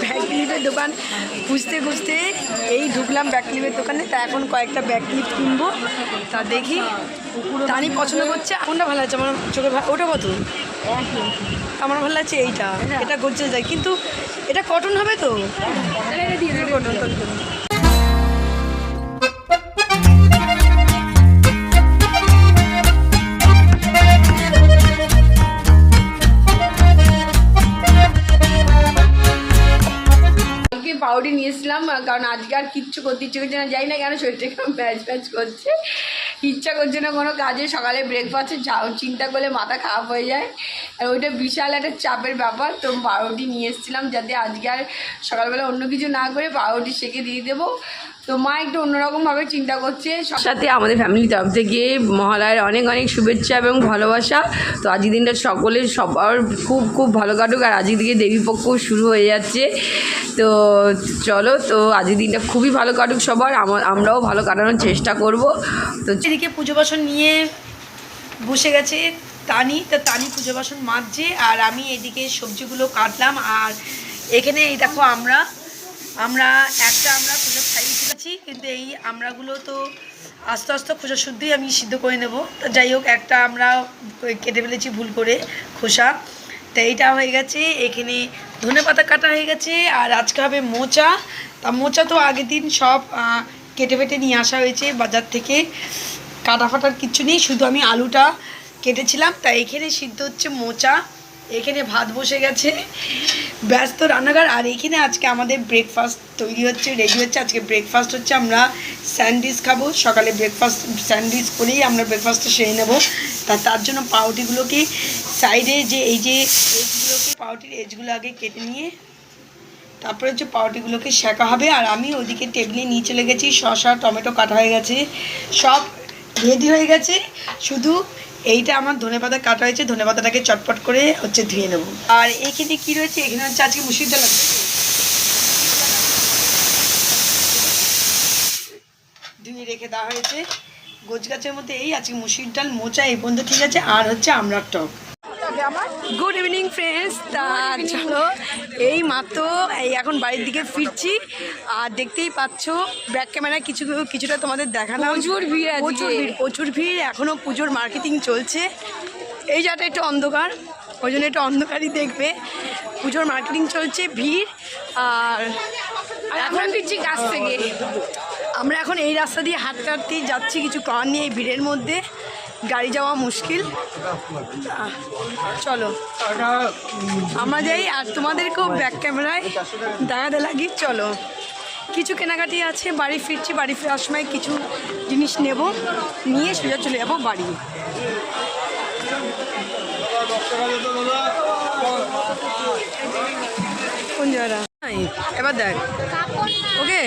Bag ক্লিপের দোকান খুঁজতে খুঁজতে এই ঢুকলাম ব্যাগ ক্লিপের দোকানে। তা এখন কয়েকটা ব্যাগ ক্লিপ কিনবো। তা দেখি তানি পছন্দ করছে। কোনটা ভালো লাগছে আমার চোখে? ওটা কত? আমার ভালো লাগছে এইটা, এটা গর্জে যায়, কিন্তু এটা কটন হবে তো? কটন। পাউডি নিয়েছিলাম, কারণ আজকে আর কিচ্ছু করতে ইচ্ছে করছে না। যাই না কেন শরীরটা ম্যাচ করছে, ইচ্ছা করছে না কোনো কাজে। সকালে ব্রেকফাস্টে চিন্তা করলে মাথা খারাপ হয়ে যায়, আর ওইটা বিশাল একটা চাপের ব্যাপার। তো পাউরুটি নিয়ে এসেছিলাম যাতে আজকে আর সকালবেলা অন্য কিছু না করে পাউরুটি সেঁকে দিয়ে দেবো। তো মা একটু অন্যরকমভাবে চিন্তা করছে। সাথে আমাদের ফ্যামিলির তরফ থেকে মহালয়ার অনেক অনেক শুভেচ্ছা এবং ভালোবাসা। তো আজকের দিনটা সকলের সবার খুব খুব ভালো কাটুক। আর আজকের দিকে দেবীপক্ষ শুরু হয়ে যাচ্ছে। তো চলো, তো আজকের দিনটা খুবই ভালো কাটুক সবার, আমরাও ভালো কাটানোর চেষ্টা করব। তো এদিকে পুজো বাসন নিয়ে বসে গেছে তানি। তো তানি পুজো বাসন মাজছে, আর আমি এদিকে সবজিগুলো কাটলাম। আর এখানে এই দেখো আমরা খোসা খাইয়ে ফেলেছি, কিন্তু এই আমরাগুলো তো আস্তে আস্তে খোসা শুদ্ধই আমি সিদ্ধ করে নেব। তো যাই হোক, একটা আমরা কেটে ফেলেছি ভুল করে খোসা। তো এইটা হয়ে গেছে। এখানে ধনেপাতা কাটা হয়ে গেছে। আর আজকে হবে মোচা। তা মোচা তো আগের দিন সব কেটে ফেটে নিয়ে আসা হয়েছে বাজার থেকে, কাটা ফাটার কিচ্ছু নেই, শুধু আমি আলুটা কেটেছিলাম। তাই এখানে সিদ্ধ হচ্ছে মোচা, এখানে ভাত বসে গেছে, ব্যস্ত রান্নাঘর। আর এখানে আজকে আমাদের ব্রেকফাস্ট তৈরি হচ্ছে, রেডি হচ্ছে। আজকে ব্রেকফাস্ট হচ্ছে, আমরা স্যান্ডউইচ খাবো। সকালে ব্রেকফাস্ট স্যান্ডউইচ করেই আমরা ব্রেকফাস্টটা সেরে নেবো। তার জন্য পাউরুটিগুলোকে সাইডে যে এই যে এজগুলোকে, পাউরুটির এজগুলো আগে কেটে নিয়ে তারপরে হচ্ছে পাউরুটিগুলোকে সেঁকা হবে। আর আমি ওইদিকে টেবিলে নিয়ে চলে গেছি, শসা টমেটো কাটা হয়ে গেছে, সব রেডি হয়ে গেছে। শুধু এইটা আমার ধনেপাতা কাটা হয়েছে, ধনেপাতাটাকে চটপট করে হচ্ছে ধুয়ে নেব। আর এখানে কি রয়েছে? এখানে হচ্ছে আজকে মুসুর ডাল ধুয়ে রেখে দেওয়া হয়েছে গোছ গাছের মধ্যে। এই আজকে মুসুর ডাল, মোচা এই পর্যন্ত ঠিক আছে। আর হচ্ছে আমড়ার টক। Good evening friends. তা চলো, এই মাত্র এখন বাড়ির দিকে ফিরছি। আর দেখতেই পাচ্ছ ব্যাক ক্যামেরায় কিছুটা তোমাদের দেখালাম। প্রচুর ভিড়। এখনও পুজোর মার্কেটিং চলছে। এই জায়গাটা একটু অন্ধকার, ওই জন্য একটু অন্ধকারই দেখবে। পুজোর মার্কেটিং চলছে, ভিড়। আর এখন ফিরছি কাছ থেকে। আমরা এখন এই রাস্তা দিয়ে হাঁটতে হাঁটতেই যাচ্ছি, কিছু করার নিয়ে এই ভিড়ের মধ্যে গাড়ি যাওয়া মুশকিল। চলো আমরা যাই, আর তোমাদেরকেও ব্যাক ক্যামেরায় দেখাতে লাগি। চলো, কিছু কেনাকাটি আছে, বাড়ি ফিরছি। বাড়ি ফেরার সময় কিছু জিনিস নেব, নিয়ে সোজা চলে যাবো বাড়ি। কোন জায়গাটা? এবার দেখ, ওকে।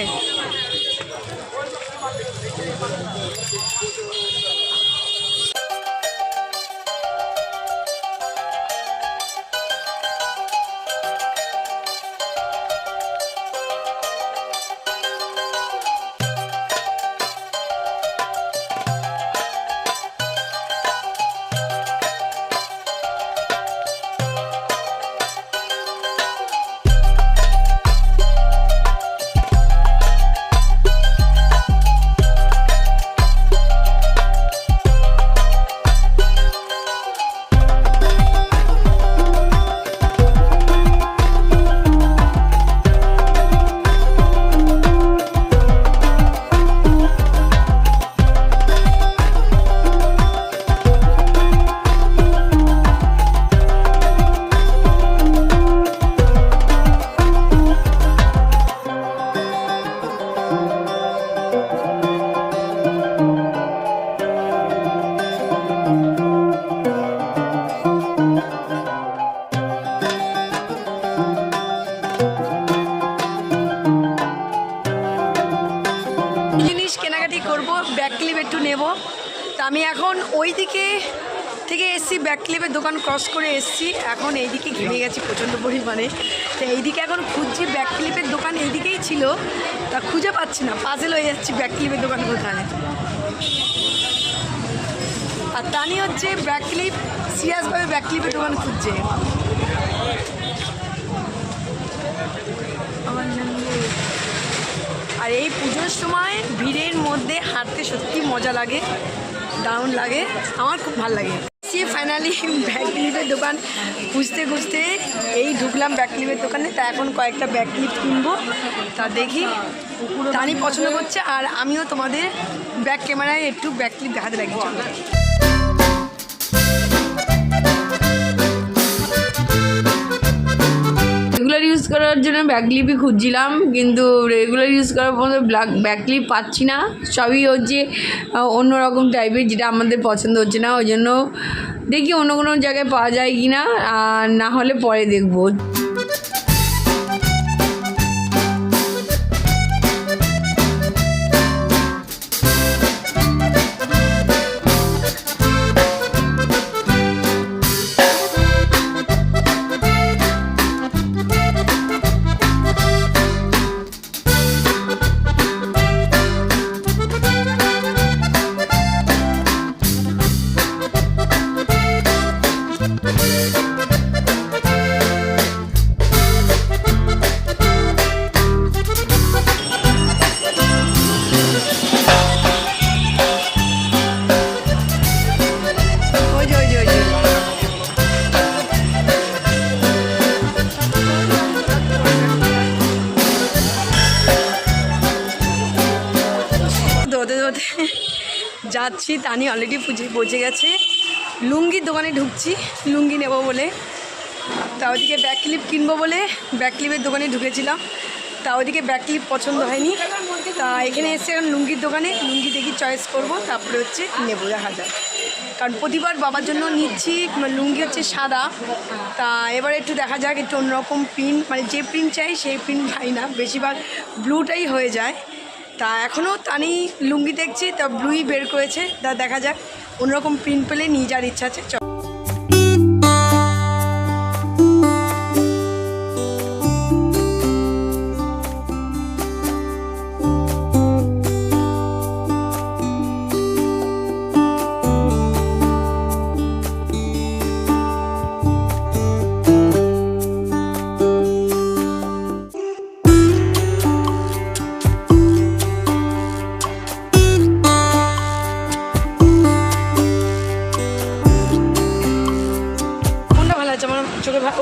ব্যাক ক্লিপ একটু নেব। তা আমি এখন ওই দিকে থেকে এসছি, ব্যাক ক্লিপের দোকান ক্রস করে এসছি। এখন এইদিকে ঘেমে গেছি প্রচণ্ড পরিমাণে। তো এইদিকে এখন খুঁজছি, ব্যাক ক্লিপের দোকান এইদিকেই ছিল, তা খুঁজে পাচ্ছি না, পাজেল হয়ে যাচ্ছি ব্যাক ক্লিপের দোকান কোথায়। আর তানি হচ্ছে ব্যাক ক্লিপ, সিরিয়াসভাবে ব্যাক ক্লিপের দোকান খুঁজছে। আর এই পুজোর সময় ভিড়ের মধ্যে হাঁটতে সত্যি মজা লাগে, দারুণ লাগে, আমার খুব ভালো লাগে। সে ফাইনালি ব্যাগ ক্লিপের দোকান খুঁজতে খুঁজতে এই ঢুকলাম ব্যাগ ক্লিপের দোকানে। তা এখন কয়েকটা ব্যাগ ক্লিপ কিনবো, তা দেখি তানি পছন্দ করছে আর আমিও তোমাদের ব্যাক ক্যামেরায় একটু ব্যাগ ক্লিপ দেখাতে লাগি। রেগুলার ইউজ করার জন্য ব্যাক ক্লিপই খুঁজছিলাম, কিন্তু রেগুলার ইউজ করার মধ্যে ব্যাক ক্লিপ পাচ্ছি না, সবই হচ্ছে অন্যরকম টাইপের, যেটা আমাদের পছন্দ হচ্ছে না। ওই জন্য দেখি অন্য কোনো জায়গায় পাওয়া যায় কি না, আর না হলে পরে দেখবো। যাচ্ছি, তানি অলরেডি পৌঁছে গেছে, লুঙ্গির দোকানে ঢুকছি লুঙ্গি নেব বলে। তা ওদিকে ব্যাক ক্লিপ কিনবো বলে ব্যাক ক্লিপের দোকানে ঢুকেছিলাম, তা ওদিকে ব্যাক ক্লিপ পছন্দ হয়নি। তা এখানে এসে এখন লুঙ্গির দোকানে লুঙ্গি দেখি চয়েস করব, তারপরে হচ্ছে নেবো, দেখা যায়। কারণ প্রতিবার বাবার জন্য নিচ্ছি লুঙ্গি হচ্ছে সাদা, তা এবার একটু দেখা যাক, একটু অন্যরকম প্রিন্ট, মানে যে প্রিন্ট চাই সেই প্রিন্ট পাই না, বেশিরভাগ ব্লুটাই হয়ে যায়। তা এখনও তানি লুঙ্গি দেখছি, তা ব্লুই বের করেছে, তা দেখা যাক অন্যরকম প্রিন্ট পেলে নিয়ে যাওয়ার ইচ্ছা আছে।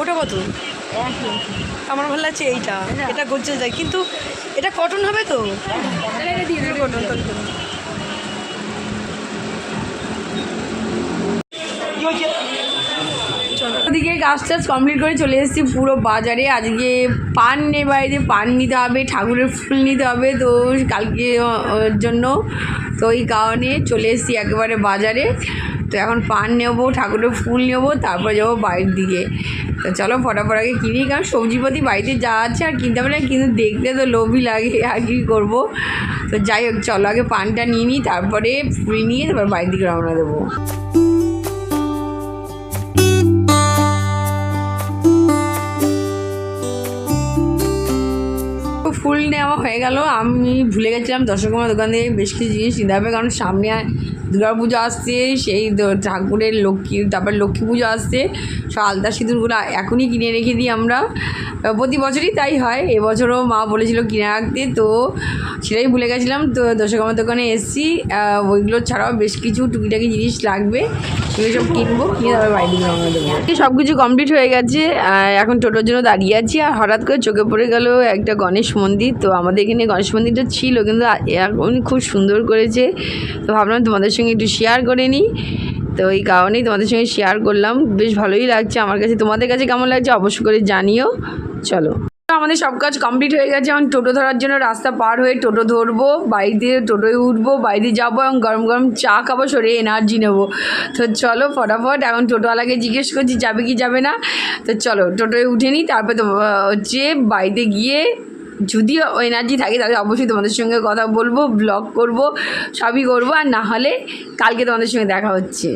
ওটা কত? আমার ভালো লাগছে এইটা, এটা গলছে যায়, কিন্তু এটা কটন হবে তো, কটন। ওদিকে কাজ টাজ কমপ্লিট করে চলে এসেছি পুরো বাজারে। আজকে পান নেই, বাইরে পান নিতে হবে, ঠাকুরের ফুল নিতে হবে, তো কালকে জন্য, তো ওই কারণে চলে এসেছি একেবারে বাজারে। তো এখন পান নেবো, ঠাকুরের ফুল নেবো, তারপর যাবো বাড়ির দিকে। তো চলো ফটাফট আগে কিনি, কারণ সবজিপাতি বাড়িতে যা আছে আর কিনতে হবে না, কিন্তু দেখতে তো লোভই লাগে, আর কি করবো। তো যাই হোক, চলো আগে পানটা নিয়ে নিই, তারপরে ফুল নিয়ে তারপর বাড়ির দিকে রওনা দেবো। ফুল নেওয়া হয়ে গেল। আমি ভুলে গেছিলাম দশকর্মার দোকান থেকে বেশ কিছু জিনিস নিতে হবে, কারণ সামনে দুর্গা পুজো আসছে, সেই ঠাকুরের লক্ষ্মী, তারপর লক্ষ্মী পুজো আসছে, সব আলতা সিঁদুরগুলো এখনই কিনে রেখে দিই আমরা, প্রতি বছরই তাই হয়। এবছরও মা বলেছিল কিনে রাখতে, তো সেটাই ভুলে গেছিলাম। তো দশকর্মার দোকানে এসেছি, ওইগুলো ছাড়াও বেশ কিছু টুকিটাকি জিনিস লাগবে, সেগুলো সব কিনবো, কিনে তারপর বাইরে রওনা দেবো। সব কিছু কমপ্লিট হয়ে গেছে, এখন টোটোর জন্য দাঁড়িয়ে আছি। আর হঠাৎ করে চোখে পড়ে গেল একটা গণেশ মন্দির। তো আমাদের এখানে গণেশ মন্দিরটা ছিল, কিন্তু এখন খুব সুন্দর করেছে, তো ভাবলাম তোমাদের সঙ্গে একটু শেয়ার করে নিই। তো এই কারণেই তোমাদের সঙ্গে শেয়ার করলাম, বেশ ভালোই লাগছে আমার কাছে। তোমাদের কাছে কেমন লাগছে অবশ্যই করে জানিও। চলো, আমাদের সব কাজ কমপ্লিট হয়ে গেছে। এখন টোটো ধরার জন্য রাস্তা পার হয়ে টোটো ধরবো, বাড়িতে টোটোয় উঠবো, বাড়িতে যাবো এবং গরম গরম চা খাবো, শরীরে এনার্জি নেবো। তো চলো ফটাফট, এখন টোটোওয়ালাকে জিজ্ঞেস করছি যাবে কি যাবে না। তো চলো টোটোয় উঠে নিই, তারপর তো হচ্ছে বাড়িতে গিয়ে যদি এনার্জি থাকে তাহলে অবশ্যই তোমাদের সঙ্গে কথা বলবো, ব্লগ করব, সবই করবো, আর না হলে কালকে তোমাদের সঙ্গে দেখা হচ্ছে।